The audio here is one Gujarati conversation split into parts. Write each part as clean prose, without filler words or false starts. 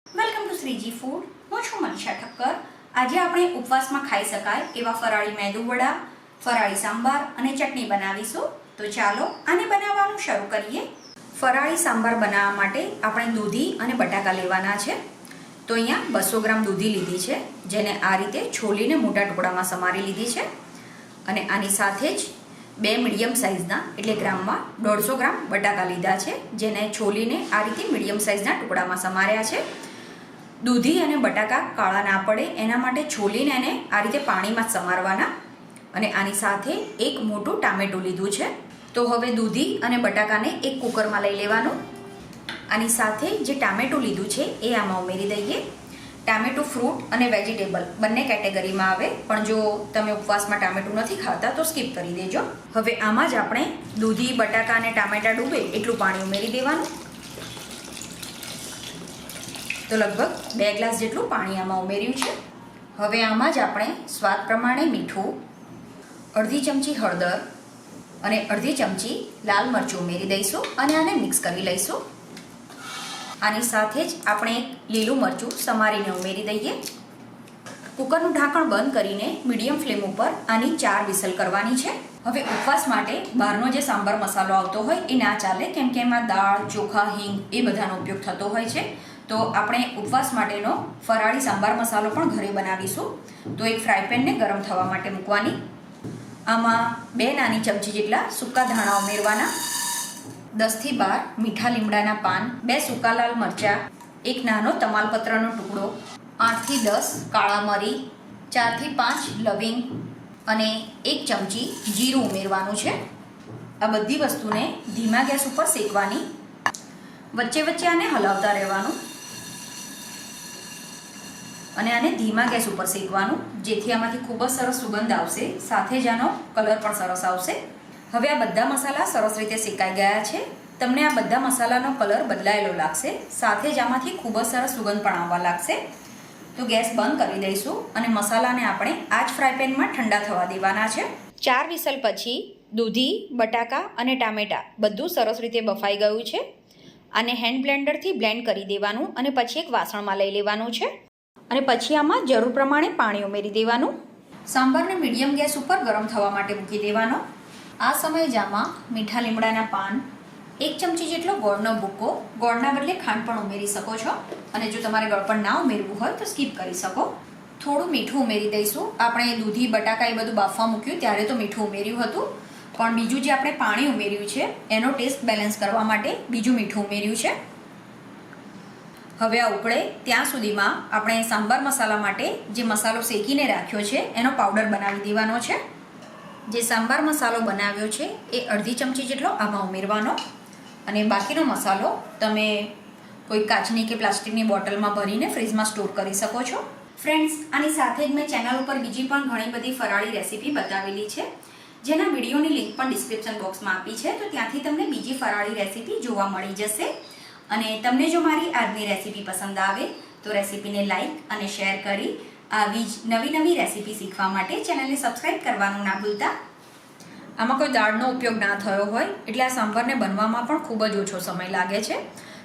Welcome to Shriji food. હું છું મનીષા ઠક્કર. આજે આપણે ઉપવાસમાં ખાઈ શકાય એવા ફરાળી મેદુવડા, ફરાળી સાંભાર અને ચટણી બનાવીશું. તો ચાલો આને બનાવવાનું શરૂ કરીએ. ફરાળી સાંભાર બનાવવા માટે આપણે દૂધી અને બટાકા લેવાના છે. તો અહીંયા 200 ગ્રામ દૂધી લીધી છે, જેને આ રીતે છોલીને મોટા ટુકડામાં સમારી લીધી છે. અને આની સાથે જ 2 મીડિયમ સાઇઝના એટલે ગ્રામમાં 150 ગ્રામ બટાકા લીધા છે, જેને છોલીને આ રીતે મીડિયમ સાઇઝના ટુકડામાં સમાર્યા છે. દૂધી અને બટાકા કાળા ના પડે એના માટે છોલીને એને આ રીતે પાણીમાં જ સમારવાના. અને આની સાથે એક મોટું ટામેટું લીધું છે. તો હવે દૂધી અને બટાકાને એક કુકરમાં લઈ લેવાનું. આની સાથે જે ટામેટું લીધું છે એ આમાં ઉમેરી દઈએ. ટામેટું ફ્રૂટ અને વેજીટેબલ બંને કેટેગરીમાં આવે, પણ જો તમે ઉપવાસમાં ટામેટું નથી ખાતા તો સ્કીપ કરી દેજો. હવે આમાં જ આપણે દૂધી, બટાકા અને ટામેટા ડૂબે એટલું પાણી ઉમેરી દેવાનું. તો લગભગ 2 ગ્લાસ જેટલું પાણી આમાં ઉમેર્યું છે. હવે આમાં જ આપણે સ્વાદ પ્રમાણે મીઠું, અડધી ચમચી હળદર અને અડધી ચમચી લાલ મરચું ઉમેરી દઈશું અને આને મિક્સ કરી લઈશું. આની સાથે જ આપણે એક લીલું મરચું સમારીને ઉમેરી દઈએ. કુકરનું ઢાંકણ બંધ કરીને મીડિયમ ફ્લેમ ઉપર આની 4 વિસલ કરવાની છે. હવે ઉપવાસ માટે બહારનો જે સાંભાર મસાલો આવતો હોય એ ના ચાલે, કેમ કે એમાં દાળ, ચોખા, હિંગ એ બધાનો ઉપયોગ થતો હોય છે. તો આપણે ઉપવાસ માટેનો ફરાળી સાંભાર મસાલો પણ ઘરે બનાવીશું. તો એક ફ્રાય પેનને ગરમ થવા માટે મૂકવાની. આમાં 2 નાની ચમચી જેટલા સૂકા ધાણા ઉમેરવાના, 10 થી 12 મીઠા લીમડાના પાન, 2 સૂકા લાલ મરચાં, એક નાનો તમાલપત્રનો ટુકડો, 8 થી 10 કાળા મરી, 4 થી 5 લવિંગ અને 1 ચમચી જીરું ઉમેરવાનું છે. આ બધી વસ્તુને ધીમા ગેસ ઉપર શેકવાની. વચ્ચે વચ્ચે આને હલાવતા રહેવાનું અને આને ધીમા ગેસ ઉપર શેકવાનું, જેથી આમાંથી ખૂબ જ સરસ સુગંધ આવશે, સાથે જ આનો કલર પણ સરસ આવશે. હવે આ બધા મસાલા સરસ રીતે શેકાઈ ગયા છે. તમને આ બધા મસાલાનો કલર બદલાયેલો લાગશે, સાથે જ આમાંથી ખૂબ જ સરસ સુગંધ પણ આવવા લાગશે. તો ગેસ બંધ કરી દઈશું અને મસાલાને આપણે આ જ ફ્રાય પેનમાં ઠંડા થવા દેવાના છે. 4 વિસલ પછી દૂધી, બટાકા અને ટામેટાં બધું સરસ રીતે બફાઈ ગયું છે. આને હેન્ડ બ્લેન્ડરથી બ્લેન્ડ કરી દેવાનું અને પછી એક વાસણમાં લઈ લેવાનું છે. અને પછી આમાં જરૂર પ્રમાણે પાણી ઉમેરી દેવાનું. સાંભારને મીડિયમ ગેસ ઉપર ગરમ થવા માટે મૂકી દેવાનો. આ સમયે જ આમાં મીઠા લીમડાના પાન, 1 ચમચી જેટલો ગોળનો ભૂકો, ગોળના બદલે ખાંડ પણ ઉમેરી શકો છો. અને જો તમારે ગળપણ ના ઉમેરવું હોય તો સ્કીપ કરી શકો. થોડું મીઠું ઉમેરી દઈશું. આપણે દૂધી, બટાકા એ બધું બાફવા મૂક્યું ત્યારે તો મીઠું ઉમેર્યું હતું, પણ બીજું જે આપણે પાણી ઉમેર્યું છે એનો ટેસ્ટ બેલેન્સ કરવા માટે બીજું મીઠું ઉમેર્યું છે. હવે આ ઉકળે ત્યાં સુધીમાં આપણે સાંભાર મસાલા માટે જે મસાલો શેકીને રાખ્યો છે એનો પાવડર બનાવી દેવાનો છે. જે સાંભાર મસાલો બનાવ્યો છે એ અડધી ચમચી જેટલો આમાં ઉમેરવાનો અને બાકીનો મસાલો તમે કોઈ કાચની કે પ્લાસ્ટિકની બોટલમાં ભરીને ફ્રીજમાં સ્ટોર કરી શકો છો. ફ્રેન્ડ્સ, આની સાથે જ મેં ચેનલ ઉપર બીજી પણ ઘણી બધી ફરાળી રેસીપી બતાવેલી છે, જેના વિડીયોની લિંક પણ ડિસ્ક્રિપ્શન બોક્સમાં આપી છે. તો ત્યાંથી તમને બીજી ફરાળી રેસીપી જોવા મળી જશે. અને તમને જો મારી આજની રેસીપી પસંદ આવે તો રેસીપીને લાઈક અને શેર કરી આવી જ નવી નવી રેસીપી શીખવા માટે ચેનલને સબસ્ક્રાઈબ કરવાનું ના ભૂલતા. આમાં કોઈ દાળનો ઉપયોગ ના થયો હોય એટલે આ સાંભારને બનવામાં પણ ખૂબ જ ઓછો સમય લાગે છે.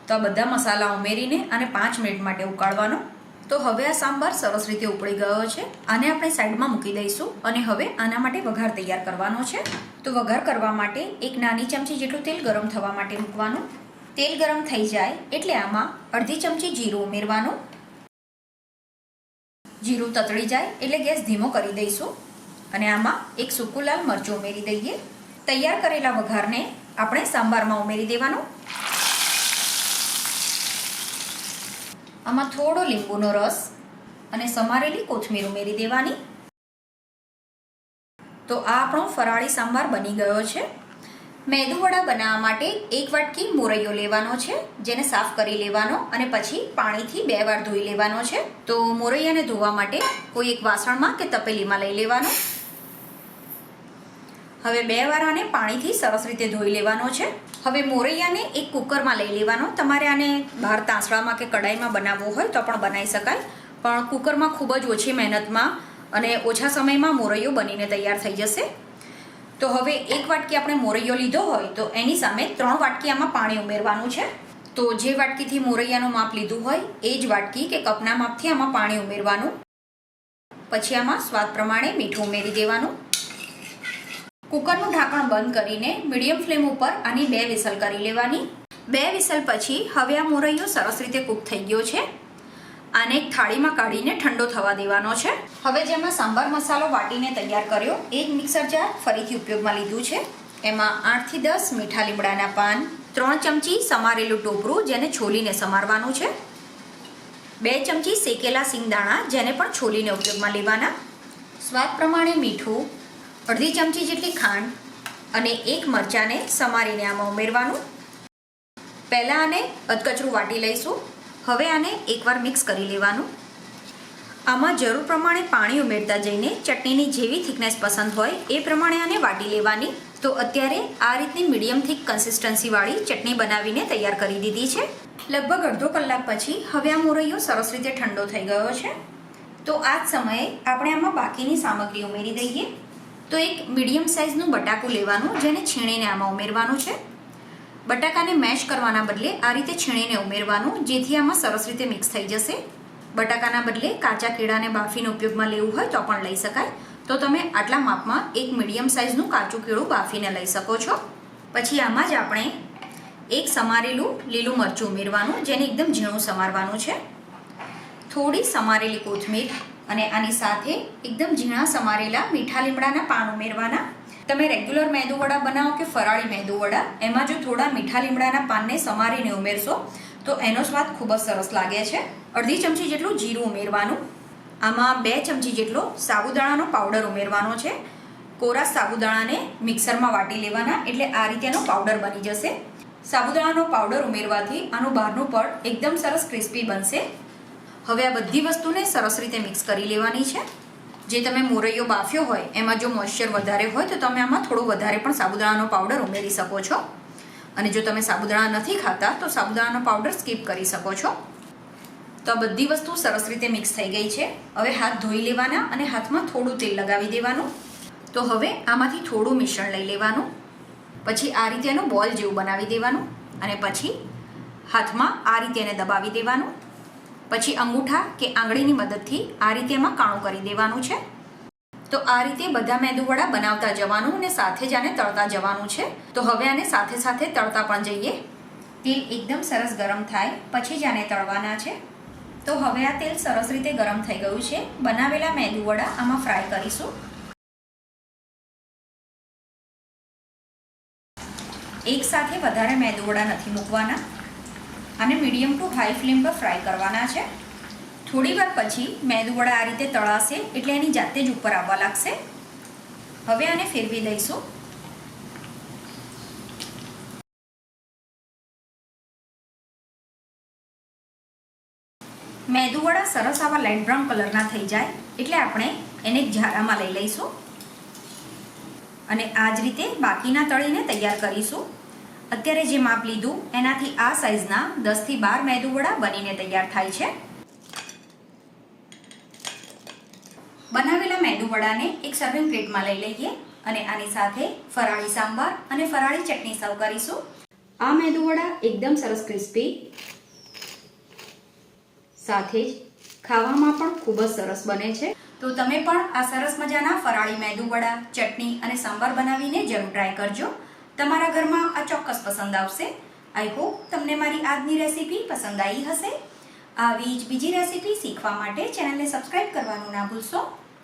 તો આ બધા મસાલા ઉમેરીને આને 5 મિનિટ માટે ઉકાળવાનો. તો હવે આ સાંભાર સરસ રીતે ઉકળી ગયો છે. આને આપણે સાઈડમાં મૂકી દઈશું અને હવે આના માટે વઘાર તૈયાર કરવાનો છે. તો વઘાર કરવા માટે એક નાની ચમચી જેટલું તેલ ગરમ થવા માટે મૂકવાનું. તેલ ગરમ થઈ જાય એટલે આમાં અડધી ચમચી જીરું ઉમેરવાનું. જીરું તતળી જાય એટલે ગેસ ધીમો કરી દઈશું અને આમાં એક સૂકું લાલ મરચું ઉમેરી દઈએ. તૈયાર કરેલા વઘારને આપણે સાંભારમાં ઉમેરી દેવાનો. આમાં થોડો લીંબુનો રસ અને સમારેલી કોથમીર ઉમેરી દેવાની. તો આ આપણો ફરાળી સાંભાર બની ગયો છે. મેદુવડા બનાવવા માટે 1 વાટકી મોરૈયો લેવાનો છે, જેને સાફ કરી લેવાનો અને પછી પાણીથી 2 વાર ધોઈ લેવાનો છે. તો મોરૈયાને ધોવા માટે કોઈ એક વાસણમાં કે તપેલીમાં લઈ લેવાનો. હવે 2 વાર આને પાણીથી સરસ રીતે ધોઈ લેવાનો છે. હવે મોરૈયાને એક કુકરમાં લઈ લેવાનો. તમારે આને બહાર તાંસળામાં કે કડાઈમાં બનાવવું હોય તો પણ બનાવી શકાય, પણ કુકરમાં ખૂબ જ ઓછી મહેનતમાં અને ઓછા સમયમાં મોરૈયો બનીને તૈયાર થઈ જશે. તો હવે 1 વાટકી આપણે મોરૈયો લીધો હોય તો એની સામે 3 વાટકી આમાં પાણી ઉમેરવાનું છે. તો જે વાટકીથી મોરૈયાનું માપ લીધું હોય એ જ વાટકી કે કપના માપથી આમાં પાણી ઉમેરવાનું. પછી આમાં સ્વાદ પ્રમાણે મીઠું ઉમેરી દેવાનું. કુકરનું ઢાંકણ બંધ કરીને મીડિયમ ફ્લેમ ઉપર આની 2 વિસલ કરી લેવાની. 2 વિસલ પછી હવે આ મોરૈયો સરસ રીતે કૂક થઈ ગયો છે. આને એક થાળીમાં કાઢીને ઠંડો થવા દેવાનો છે. હવે જેમાં સાંભાર મસાલો વાટીને તૈયાર કર્યો એ જ મિક્સર જાર ફરીથી ઉપયોગમાં લીધું છે. એમાં 8 થી 10 મીઠા લીમડાના પાન, 3 ચમચી સમારેલું ટોપરું જેને છોલીને સમારવાનું છે, 2 ચમચી શેકેલા સિંગદાણા જેને પણ છોલીને ઉપયોગમાં લેવાના, સ્વાદ પ્રમાણે મીઠું, અડધી ચમચી જેટલી ખાંડ અને 1 મરચાંને સમારીને આમાં ઉમેરવાનું. પહેલાં આને અધકચરું વાટી લઈશું. હવે આને એકવાર મિક્સ કરી લેવાનું. આમાં જરૂર પ્રમાણે પાણી ઉમેરતા જઈને ચટણીની જેવી થિકનેસ પસંદ હોય એ પ્રમાણે આને વાટી લેવાની. તો અત્યારે આ રીતની મીડિયમ થીક કન્સિસ્ટન્સીવાળી ચટણી બનાવીને તૈયાર કરી દીધી છે. લગભગ અડધો કલાક પછી હવે આ મોરૈયો સરસ રીતે ઠંડો થઈ ગયો છે. તો આ જ સમયે આપણે આમાં બાકીની સામગ્રી ઉમેરી દઈએ. તો એક મીડિયમ સાઇઝનું બટાકું લેવાનું જેને છીણીને આમાં ઉમેરવાનું છે. બટાકાને મેશ કરવાના બદલે આ રીતે છીણીને ઉમેરવાનું જેથી આમાં સરસ રીતે મિક્સ થઈ જશે. બટાકાના બદલે કાચા કેળાને બાફીને ઉપયોગમાં લેવું હોય તો પણ લઈ શકાય. તો તમે આટલા માપમાં એક મીડિયમ સાઇઝનું કાચું કેળું બાફીને લઈ શકો છો. પછી આમાં જ આપણે એક સમારેલું લીલું મરચું ઉમેરવાનું જેને એકદમ ઝીણું સમારવાનું છે, થોડી સમારેલી કોથમીર અને આની સાથે એકદમ ઝીણા સમારેલા મીઠા લીમડાના પાન ઉમેરવાના. તમે રેગ્યુલર મેંદુવડા બનાવો કે ફરાળી મેંદુવડા એમાં જો થોડા મીઠા લીમડાના પાનને સમારીને ઉમેરશો તો એનો સ્વાદ ખૂબ જ સરસ લાગે છે. અડધી ચમચી જેટલું જીરું ઉમેરવાનું. આમાં 2 ચમચી જેટલો સાબુદાણાનો પાવડર ઉમેરવાનો છે. કોરા સાબુદાણાને મિક્સરમાં વાટી લેવાના એટલે આ રીતેનો પાવડર બની જશે. સાબુદાણાનો પાવડર ઉમેરવાથી આનું બહારનું પડ એકદમ સરસ ક્રિસ્પી બનશે. હવે આ બધી વસ્તુને સરસ રીતે મિક્સ કરી લેવાની છે. જે તમે મોરૈયો બાફ્યો હોય એમાં જો મોઇશ્ચર વધારે હોય તો તમે આમાં થોડો વધારે પણ સાબુદાણાનો પાવડર ઉમેરી શકો છો. અને જો તમે સાબુદાણા નથી ખાતા તો સાબુદાણાનો પાવડર સ્કીપ કરી શકો છો. તો આ બધી વસ્તુ સરસ રીતે મિક્સ થઈ ગઈ છે. હવે હાથ ધોઈ લેવાના અને હાથમાં થોડું તેલ લગાવી દેવાનું. તો હવે આમાંથી થોડું મિશ્રણ લઈ લેવાનું. પછી આ રીતે એનું બોલ જેવું બનાવી દેવાનું અને પછી હાથમાં આ રીતે એને દબાવી દેવાનું. પછી અંગૂઠા કે આંગળીની મદદથી આ રીતે એમાં કાણું કરી દેવાનું છે. તો આ રીતે બધા મેંદુવડા બનાવતા જવાનું અને સાથે જ આને તળતા જવાનું છે. તો હવે આને સાથે સાથે તળતા પણ જઈએ. તેલ એકદમ સરસ ગરમ થાય પછી જ આને તળવાના છે. તો હવે આ તેલ સરસ રીતે ગરમ થઈ ગયું છે. બનાવેલા મેંદુવડા આમાં ફ્રાય કરીશું. એક સાથે વધારે મેંદુવડા નથી મૂકવાના. આને મીડિયમ ટુ હાઈ ફ્લેમ પર ફ્રાય કરવાના છે. થોડી વાર પછી મેંદુવડા આ રીતે તળાશે એટલે એની જાતે જ ઉપર આવવા લાગશે. હવે આને ફેરવી દઈશું. મેંદુવડા સરસ આવા લાઇટ બ્રાઉન કલરના થઈ જાય એટલે આપણે એને એક ઝારામાં લઈ લઈશું અને આ જ રીતે બાકીના તળીને તૈયાર કરીશું. અત્યારે જે માપ લીધું એનાથી આ સાઇઝના 10 થી 12 મેંદુવડા બનીને તૈયાર થાય છે. બનાવેલા મેંદુવડાને એક સર્વિંગ પ્લેટમાં લઈ લઈએ અને આની સાથે ફરાળી સાંભાર અને ફરાળી ચટણી સર્વ કરીશું. આ મેંદુવડા એકદમ સરસ ક્રિસ્પી, સાથે જ ખાવામાં પણ ખૂબ જ સરસ બને છે. તો તમે પણ આ સરસ મજાના ફરાળી મેંદુવડા, ચટણી અને સાંભાર બનાવીને જરૂર ટ્રાય કરજો. તમારા ઘરમાં આ ચોક્કસ પસંદ આવશે. આઈ હોપ તમને મારી આજની રેસીપી પસંદ આવી હશે. આવી જ બીજી રેસીપી શીખવા માટે ચેનલને સબસ્ક્રાઇબ કરવાનું ના ભૂલશો.